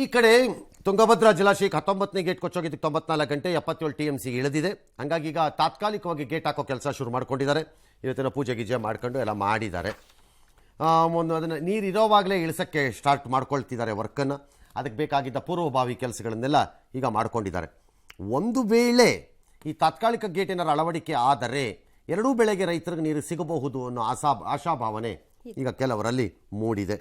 ಈ ಕಡೆ ತುಂಗಭದ್ರಾ ಜಲಾಶಯಕ್ಕೆ 19ನೇ ಗೇಟ್ ಕೊಚ್ಚೋಗಿದ್ದಕ್ಕೆ 94 ಗಂಟೆ 77 TMC ಇಳಿದಿದೆ. ಹಾಗಾಗಿ ಈಗ ತಾತ್ಕಾಲಿಕವಾಗಿ ಗೇಟ್ ಹಾಕೋ ಕೆಲಸ ಶುರು ಮಾಡ್ಕೊಂಡಿದ್ದಾರೆ. ಇವತ್ತಿನ ಪೂಜೆ ಗೀಜೆ ಮಾಡ್ಕೊಂಡು ಎಲ್ಲ ಮಾಡಿದ್ದಾರೆ. ಅದನ್ನು ನೀರು ಇರೋವಾಗಲೇ ಇಳಿಸೋಕ್ಕೆ ಸ್ಟಾರ್ಟ್ ಮಾಡ್ಕೊಳ್ತಿದ್ದಾರೆ ವರ್ಕನ್ನು. ಅದಕ್ಕೆ ಬೇಕಾಗಿದ್ದ ಪೂರ್ವಭಾವಿ ಕೆಲಸಗಳನ್ನೆಲ್ಲ ಈಗ ಮಾಡ್ಕೊಂಡಿದ್ದಾರೆ. ಒಂದು ವೇಳೆ ಈ ತಾತ್ಕಾಲಿಕ ಗೇಟ್ ಏನಾರು ಅಳವಡಿಕೆ ಆದರೆ ಎರಡೂ ಬೆಳೆಗೆ ರೈತರಿಗೆ ನೀರು ಸಿಗಬಹುದು ಅನ್ನೋ ಆಶಾಭಾವನೆ ಈಗ ಕೆಲವರಲ್ಲಿ ಮೂಡಿದೆ.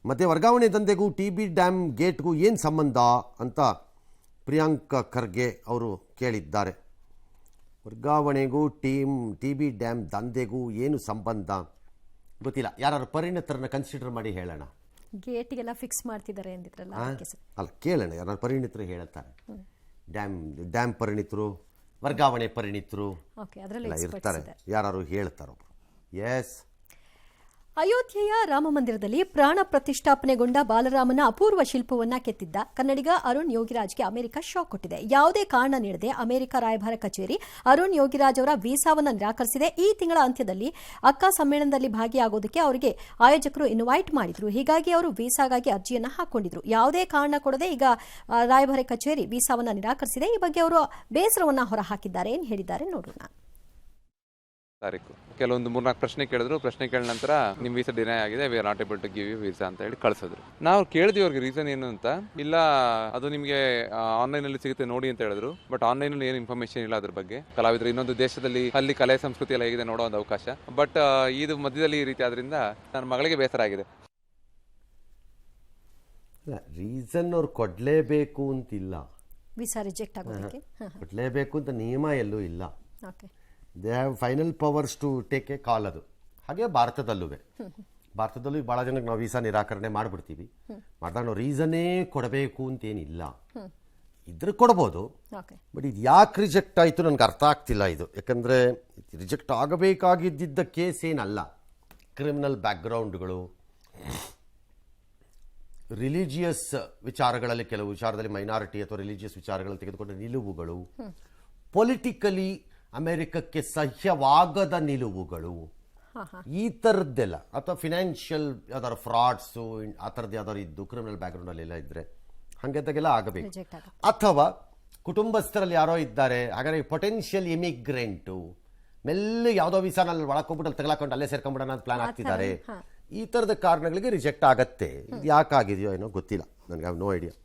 ಮತ್ತು ವರ್ಗಾವಣೆ ದಂಧೆಗೂ TB ಡ್ಯಾಮ್ ಗೇಟ್ಗೂ ಏನು ಸಂಬಂಧ ಅಂತ ಪ್ರಿಯಾಂಕ್ ಖರ್ಗೆ ಅವರು ಕೇಳಿದ್ದಾರೆ. ವರ್ಗಾವಣೆಗೂ TB ಡ್ಯಾಮ್ ದಂಧೆಗೂ ಏನು ಸಂಬಂಧ ಗೊತ್ತಿಲ್ಲ. ಯಾರು ಪರಿಣಿತರನ್ನ ಕನ್ಸಿಡರ್ ಮಾಡಿ ಹೇಳೋಣ. ಗೇಟಿಗೆಲ್ಲ ಫಿಕ್ಸ್ ಮಾಡ್ತಿದ್ದಾರೆ ಅಂದಿದ್ರಲ್ಲ, ಅಲ್ಲ ಕೇಳೋಣ, ಯಾರು ಪರಿಣಿತರು ಹೇಳ್ತಾರೆ. ಡ್ಯಾಮ್ ಪರಿಣಿತರು, ವರ್ಗಾವಣೆ ಪರಿಣಿತರು ಇರ್ತಾರೆ, ಯಾರು ಹೇಳ್ತಾರೊಬ್ರು. ಎಸ್, ಅಯೋಧ್ಯೆಯ ರಾಮ ಮಂದಿರದಲ್ಲಿ ಪ್ರಾಣ ಪ್ರತಿಷ್ಠಾಪನೆಗೊಂಡ ಬಾಲರಾಮನ ಅಪೂರ್ವ ಶಿಲ್ಪವನ್ನ ಕೆತ್ತಿದ್ದ ಕನ್ನಡಿಗ ಅರುಣ್ ಯೋಗಿರಾಜ್ಗೆ ಅಮೆರಿಕ ಶಾಕ್ ಕೊಟ್ಟಿದೆ. ಯಾವುದೇ ಕಾರಣ ನೀಡದೆ ಅಮೆರಿಕ ರಾಯಭಾರ ಕಚೇರಿ ಅರುಣ್ ಯೋಗಿರಾಜ್ ಅವರ ವೀಸಾವನ್ನು ನಿರಾಕರಿಸಿದೆ. ಈ ತಿಂಗಳ ಅಂತ್ಯದಲ್ಲಿ ಅಕ್ಕಾ ಸಮ್ಮೇಳನದಲ್ಲಿ ಭಾಗಿಯಾಗೋದಕ್ಕೆ ಅವರಿಗೆ ಆಯೋಜಕರು ಇನ್ವೈಟ್ ಮಾಡಿದ್ರು. ಹೀಗಾಗಿ ಅವರು ವೀಸಾಗಾಗಿ ಅರ್ಜಿಯನ್ನು ಹಾಕೊಂಡಿದ್ರು. ಯಾವುದೇ ಕಾರಣ ಕೊಡದೆ ಈಗ ರಾಯಭಾರ ಕಚೇರಿ ವೀಸಾವನ್ನು ನಿರಾಕರಿಸಿದೆ. ಈ ಬಗ್ಗೆ ಅವರು ಬೇಸರವನ್ನ ಹೊರಹಾಕಿದ್ದಾರೆ. ಏನು ಹೇಳಿದ್ದಾರೆ ನೋಡೋಣ. ತಾರೀಕು ಕೆಲವೊಂದು 3-4 ಪ್ರಶ್ನೆ ಕೇಳಿದ್ರು. ಪ್ರಶ್ನೆ ಕೇಳಿದ ನಂತರ ನಿಮ್ಮ ವೀಸಾ ಡಿನೈ ಆಗಿದೆ, we are not able to give you visa ಅಂತ ಹೇಳಿ ಕಳಿಸಿದ್ರು. ನಾವು ಕೇಳಿದ್ವಿ ಅವ್ರಿಗೆ ರೀಸನ್ ಏನು ಅಂತ. ಇಲ್ಲ, ಅದು ನಿಮಗೆ ಆನ್ಲೈನಲ್ಲಿ ಸಿಗುತ್ತೆ ನೋಡಿ ಅಂತ ಹೇಳಿದ್ರು. ಬಟ್ ಆನ್ಲೈನಲ್ಲಿ ಏನು ಇನ್ಫಾರ್ಮೇಶನ್ ಇಲ್ಲ ಅದ್ರ ಬಗ್ಗೆ. ಕಲಾವಿದರು ಇನ್ನೊಂದು ದೇಶದಲ್ಲಿ ಅಲ್ಲಿ ಕಲೆ ಸಂಸ್ಕೃತಿ ಎಲ್ಲ ಹೇಗಿದೆ ನೋಡೋ ಒಂದು ಅವಕಾಶ. ಬಟ್ ಇದು ಮಧ್ಯದಲ್ಲಿ ಈ ರೀತಿ ಆದ್ರಿಂದ ನನ್ನ ಮಗಳಿಗೆ ಬೇಸರ ಆಗಿದೆ. ರೀಸನ್ ಅವ್ರು ಕೊಡಲೇಬೇಕು ಅಂತಿಲ್ಲ, ವೀಸಾ ರಿಜೆಕ್ಟ್ ಆಗೋದಕ್ಕೆ ಕೊಡಲೇಬೇಕು ಅಂತ ನಿಯಮ ಎಲ್ಲೂ ಇಲ್ಲ. Okay, they have final powers to take a call. ಅದು ಹಾಗೆ ಭಾರತದಲ್ಲೂ ಭಾಳ ಜನಕ್ಕೆ ನಾವು ವೀಸಾ ನಿರಾಕರಣೆ ಮಾಡಿಬಿಡ್ತೀವಿ. ಮಾಡಿದಾಗ ನಾವು ರೀಸನ್ನೇ ಕೊಡಬೇಕು ಅಂತೇನಿಲ್ಲ. ಇದ್ರೆ ಕೊಡ್ಬೋದು, ಬಟ್ ಇದು ಯಾಕೆ ರಿಜೆಕ್ಟ್ ಆಯಿತು ನನಗೆ ಅರ್ಥ ಆಗ್ತಿಲ್ಲ ಇದು. ಯಾಕಂದರೆ ರಿಜೆಕ್ಟ್ ಆಗಬೇಕಾಗಿದ್ದ ಕೇಸ್ ಏನಲ್ಲ. ಕ್ರಿಮಿನಲ್ ಬ್ಯಾಕ್ಗ್ರೌಂಡ್ಗಳು, ರಿಲಿಜಿಯಸ್ ವಿಚಾರಗಳಲ್ಲಿ, ಕೆಲವು ವಿಚಾರದಲ್ಲಿ ಮೈನಾರಿಟಿ ಅಥವಾ ರಿಲಿಜಿಯಸ್ ವಿಚಾರಗಳಲ್ಲಿ ತೆಗೆದುಕೊಂಡ ನಿಲುವುಗಳು, ಪೊಲಿಟಿಕಲಿ ಅಮೆರಿಕಕ್ಕೆ ಸಹ್ಯವಾಗದ ನಿಲುವುಗಳು, ಈ ಥರದ್ದೆಲ್ಲ, ಅಥವಾ ಫಿನಾನ್ಷಿಯಲ್ ಯಾವ್ದಾದ್ರು ಫ್ರಾಡ್ಸು ಆ ಥರದ್ದು ಯಾವ್ದಾದ್ರು ಇದ್ದು ಕ್ರಿಮಿನಲ್ ಬ್ಯಾಕ್ಗ್ರೌಂಡಲ್ಲೆಲ್ಲ ಇದ್ದರೆ ಹಾಗೆಲ್ಲ ಆಗಬೇಕು. ಅಥವಾ ಕುಟುಂಬಸ್ಥರಲ್ಲಿ ಯಾರೋ ಇದ್ದಾರೆ, ಹಾಗಾದ್ರೆ ಪೊಟೆನ್ಷಿಯಲ್ ಇಮಿಗ್ರೆಂಟು ಮೆಲ್ಲ ಯಾವುದೋ ವೀಸಾನಲ್ಲಿ ಒಳಕೋಗ್ಬಿಟ್ಟು ಅಲ್ಲಿ ತಗಲಾಕೊಂಡು ಅಲ್ಲೇ ಸೇರ್ಕೊಂಡ್ಬಿಡೋಣ ಅಂತ ಪ್ಲಾನ್ ಆಗ್ತಿದ್ದಾರೆ. ಈ ಥರದ ಕಾರಣಗಳಿಗೆ ರಿಜೆಕ್ಟ್ ಆಗತ್ತೆ. ಇದು ಯಾಕಾಗಿದೆಯೋ ಏನೋ ಗೊತ್ತಿಲ್ಲ, ನನಗೆ ನೋ ಐಡಿಯಾ.